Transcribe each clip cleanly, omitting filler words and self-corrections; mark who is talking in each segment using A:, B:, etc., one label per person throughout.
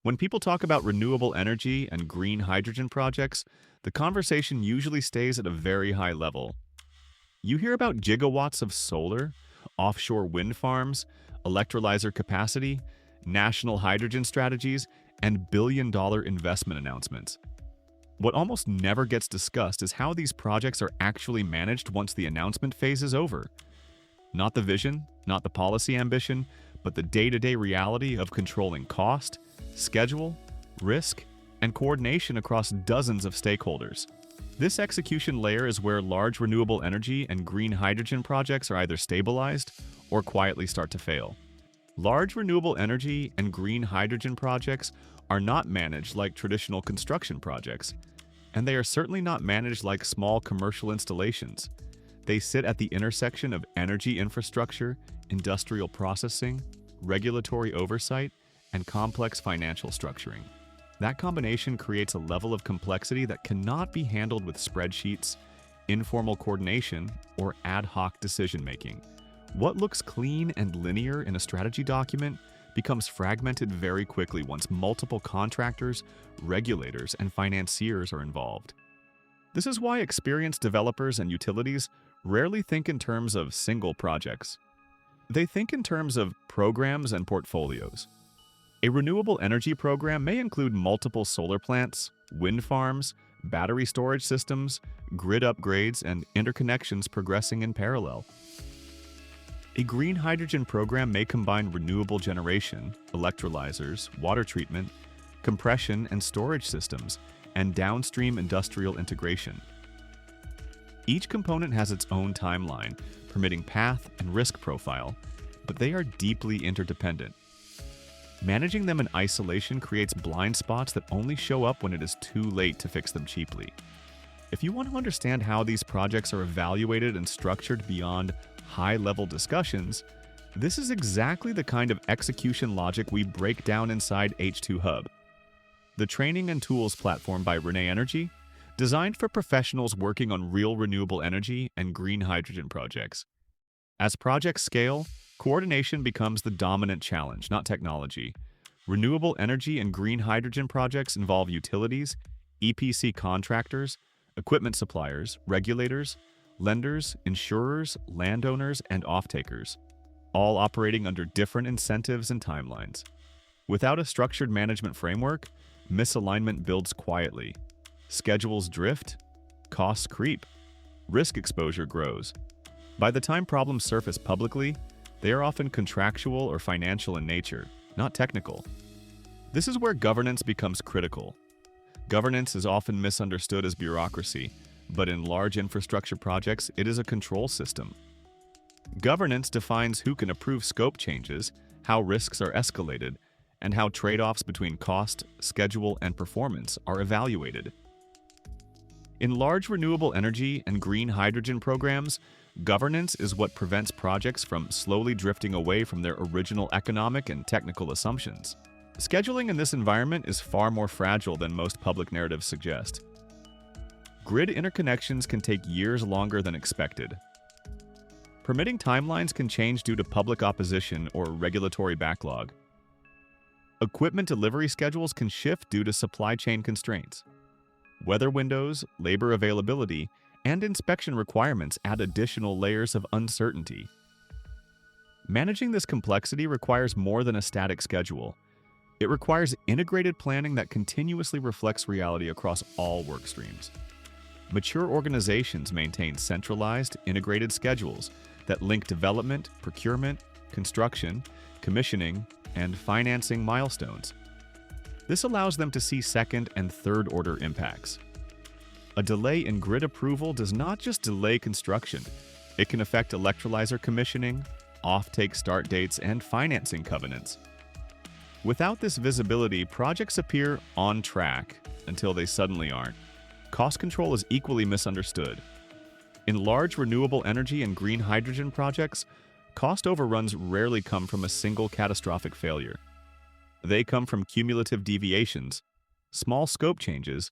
A: When people talk about renewable energy and green hydrogen projects, the conversation usually stays at a very high level. You hear about gigawatts of solar, offshore wind farms, electrolyzer capacity, national hydrogen strategies, and billion-dollar investment announcements. What almost never gets discussed is how these projects are actually managed once the announcement phase is over. Not the vision, not the policy ambition, but the day-to-day reality of controlling cost, schedule, risk, and coordination across dozens of stakeholders. This execution layer is where large renewable energy and green hydrogen projects are either stabilized or quietly start to fail. Large renewable energy and green hydrogen projects are not managed like traditional construction projects, and they are certainly not managed like small commercial installations. They sit at the intersection of energy infrastructure, industrial processing, regulatory oversight, and complex financial structuring. That combination creates a level of complexity that cannot be handled with spreadsheets, informal coordination, or ad hoc decision-making. What looks clean and linear in a strategy document becomes fragmented very quickly once multiple contractors, regulators, and financiers are involved. This is why experienced developers and utilities rarely think in terms of single projects. They think in terms of programs and portfolios. A renewable energy program may include multiple solar plants, wind farms, battery storage systems, grid upgrades, and interconnections progressing in parallel. A green hydrogen program may combine renewable generation, electrolyzers, water treatment, compression and storage systems, and downstream industrial integration. Each component has its own timeline, permitting path and risk profile, but they are deeply interdependent. Managing them in isolation creates blind spots that only show up when it is too late to fix them cheaply. If you want to understand how these projects are evaluated and structured beyond high-level discussions, this is exactly the kind of execution logic we break down inside H2 Hub, the training and tools platform by Renewable Energy, designed for professionals working on real renewable energy and green hydrogen projects. As projects scale, coordination becomes the dominant challenge, not technology. Renewable energy and green hydrogen projects involve utilities, EPC contractors, equipment suppliers, regulators, lenders, insurers, landowners, and off-takers, all operating under different incentives and timelines. Without a structured management framework, misalignment builds quietly. Schedules drift, costs creep, risk exposure grows. By the time problems surface publicly, they are often contractual or financial in nature, not technical. This is where governance becomes critical. Governance is often misunderstood as bureaucracy, but in large infrastructure projects, it is a control system. Governance defines who can approve scope changes, how risks are escalated, and how trade-offs between cost, schedule, and performance are evaluated. In large renewable energy and green hydrogen programs, governance is what prevents projects from slowly drifting away from their original economic and technical assumptions. Scheduling in this environment is far more fragile than most public narratives suggest. Grid interconnections can take years longer than expected. Permitting timelines can change due to public opposition or regulatory backlog. Equipment delivery schedules can shift due to supply chain constraints. Weather windows, labor availability, and inspection requirements add additional layers of uncertainty. Managing this complexity requires more than a static schedule. It requires integrated planning that continuously reflects reality across all work streams. Mature organizations maintain centralized, integrated schedules that link development, procurement, construction, commissioning, and financing milestones. This allows them to see second and third order impacts. A delay in grid approval does not just delay construction, it can affect electrolyzer commissioning, off-take start dates, and financing covenants. Without this visibility, projects appear on track until they suddenly aren't. Cost control is equally misunderstood. In large renewable energy and green hydrogen projects, cost overruns rarely come from a single catastrophic failure. They come from cumulative deviations, small scope changes,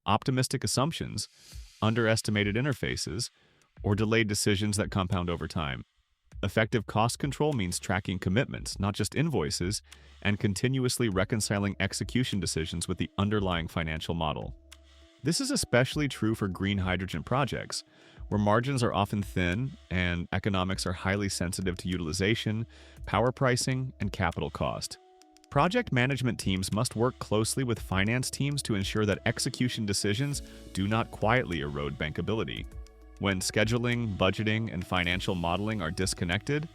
A: optimistic assumptions, underestimated interfaces, or delayed decisions that compound over time. Effective cost control means tracking commitments, not just invoices, and continuously reconciling execution decisions with the underlying financial model. This is especially true for green hydrogen projects, where margins are often thin and economics are highly sensitive to utilization, power pricing, and capital cost. Project management teams must work closely with finance teams to ensure that execution decisions do not quietly erode bankability. When scheduling, budgeting, and financial modeling are disconnected,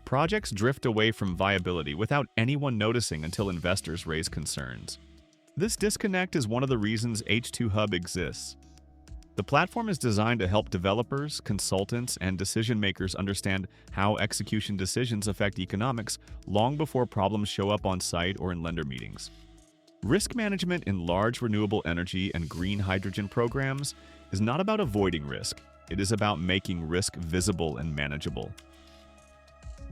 A: projects drift away from viability without anyone noticing until investors raise concerns. This disconnect is one of the reasons H2 Hub exists. The platform is designed to help developers, consultants, and decision-makers understand how execution decisions affect economics long before problems show up on site or in lender meetings. Risk management in large renewable energy and green hydrogen programs is not about avoiding risk. It is about making risk visible and manageable.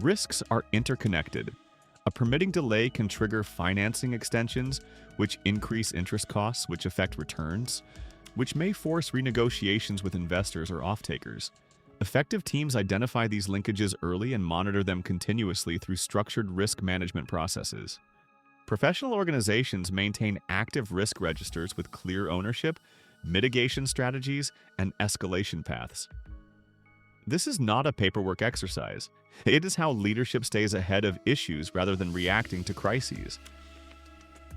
A: Risks are interconnected. A permitting delay can trigger financing extensions, which increase interest costs, which affect returns, which may force renegotiations with investors or off-takers. Effective teams identify these linkages early and monitor them continuously through structured risk management processes. Professional organizations maintain active risk registers with clear ownership, mitigation strategies, and escalation paths. This is not a paperwork exercise. It is how leadership stays ahead of issues rather than reacting to crises.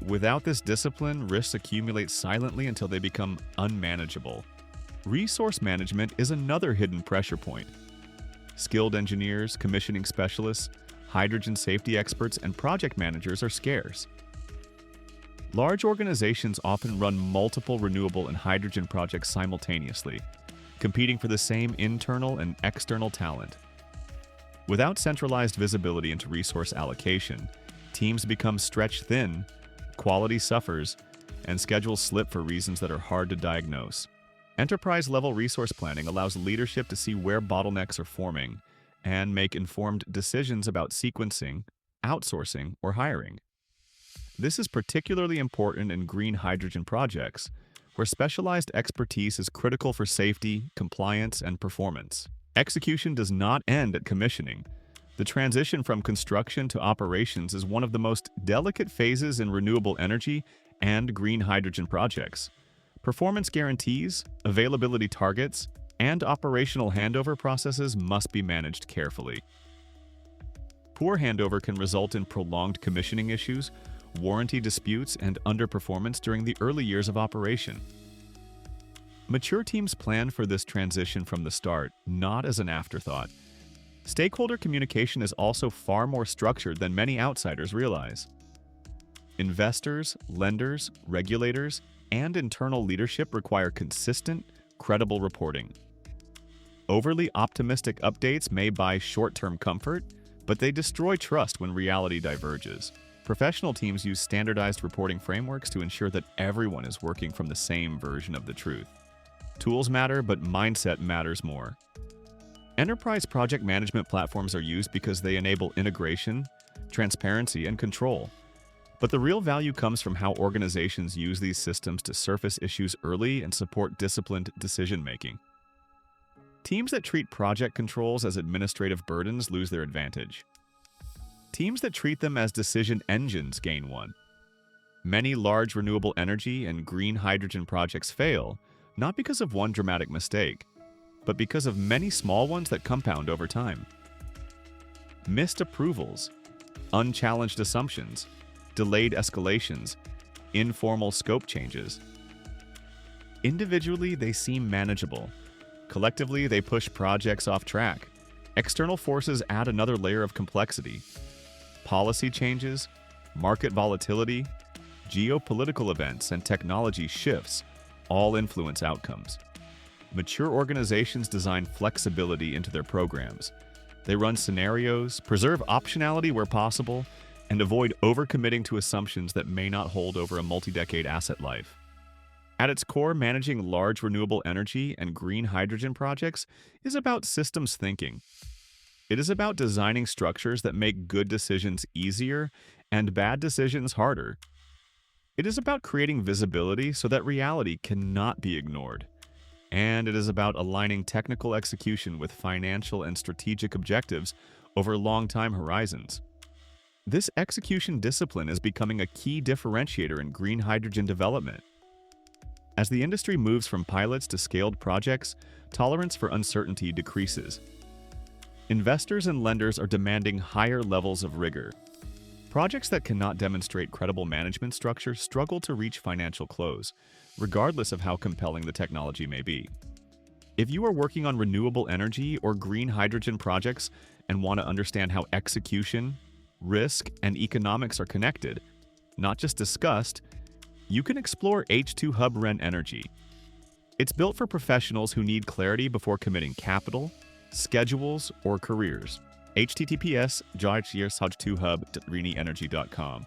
A: Without this discipline, risks accumulate silently until they become unmanageable. Resource management is another hidden pressure point. Skilled engineers, commissioning specialists, hydrogen safety experts, and project managers are scarce. Large organizations often run multiple renewable and hydrogen projects simultaneously, competing for the same internal and external talent. Without centralized visibility into resource allocation, teams become stretched thin, quality suffers, and schedules slip for reasons that are hard to diagnose. Enterprise-level resource planning allows leadership to see where bottlenecks are forming and make informed decisions about sequencing, outsourcing, or hiring. This is particularly important in green hydrogen projects, where specialized expertise is critical for safety, compliance, and performance. Execution does not end at commissioning. The transition from construction to operations is one of the most delicate phases in renewable energy and green hydrogen projects. Performance guarantees, availability targets, and operational handover processes must be managed carefully. Poor handover can result in prolonged commissioning issues, warranty disputes, and underperformance during the early years of operation. Mature teams plan for this transition from the start, not as an afterthought. Stakeholder communication is also far more structured than many outsiders realize. Investors, lenders, regulators, and internal leadership require consistent, credible reporting. Overly optimistic updates may buy short-term comfort, but they destroy trust when reality diverges. Professional teams use standardized reporting frameworks to ensure that everyone is working from the same version of the truth. Tools matter, but mindset matters more. Enterprise project management platforms are used because they enable integration, transparency, and control. But the real value comes from how organizations use these systems to surface issues early and support disciplined decision-making. Teams that treat project controls as administrative burdens lose their advantage. Teams that treat them as decision engines gain one. Many large renewable energy and green hydrogen projects fail, not because of one dramatic mistake, but because of many small ones that compound over time. Missed approvals, unchallenged assumptions, delayed escalations, informal scope changes. Individually, they seem manageable. Collectively, they push projects off track. External forces add another layer of complexity. Policy changes, market volatility, geopolitical events, and technology shifts all influence outcomes. Mature organizations design flexibility into their programs. They run scenarios, preserve optionality where possible, and avoid overcommitting to assumptions that may not hold over a multi-decade asset life. At its core, managing large renewable energy and green hydrogen projects is about systems thinking. It is about designing structures that make good decisions easier and bad decisions harder. It is about creating visibility so that reality cannot be ignored. And it is about aligning technical execution with financial and strategic objectives over long time horizons. This execution discipline is becoming a key differentiator in green hydrogen development. As the industry moves from pilots to scaled projects, tolerance for uncertainty decreases. Investors and lenders are demanding higher levels of rigor. Projects that cannot demonstrate credible management structure struggle to reach financial close, regardless of how compelling the technology may be. If you are working on renewable energy or green hydrogen projects and want to understand how execution, risk, and economics are connected, not just discussed, you can explore H2 Hub Ren Energy. It's built for professionals who need clarity before committing capital, schedules, or careers. https://h2hub.renewenergy.com.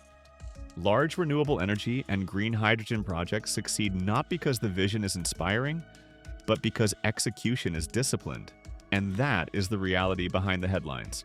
A: Large renewable energy and green hydrogen projects succeed not because the vision is inspiring, but because execution is disciplined. And that is the reality behind the headlines.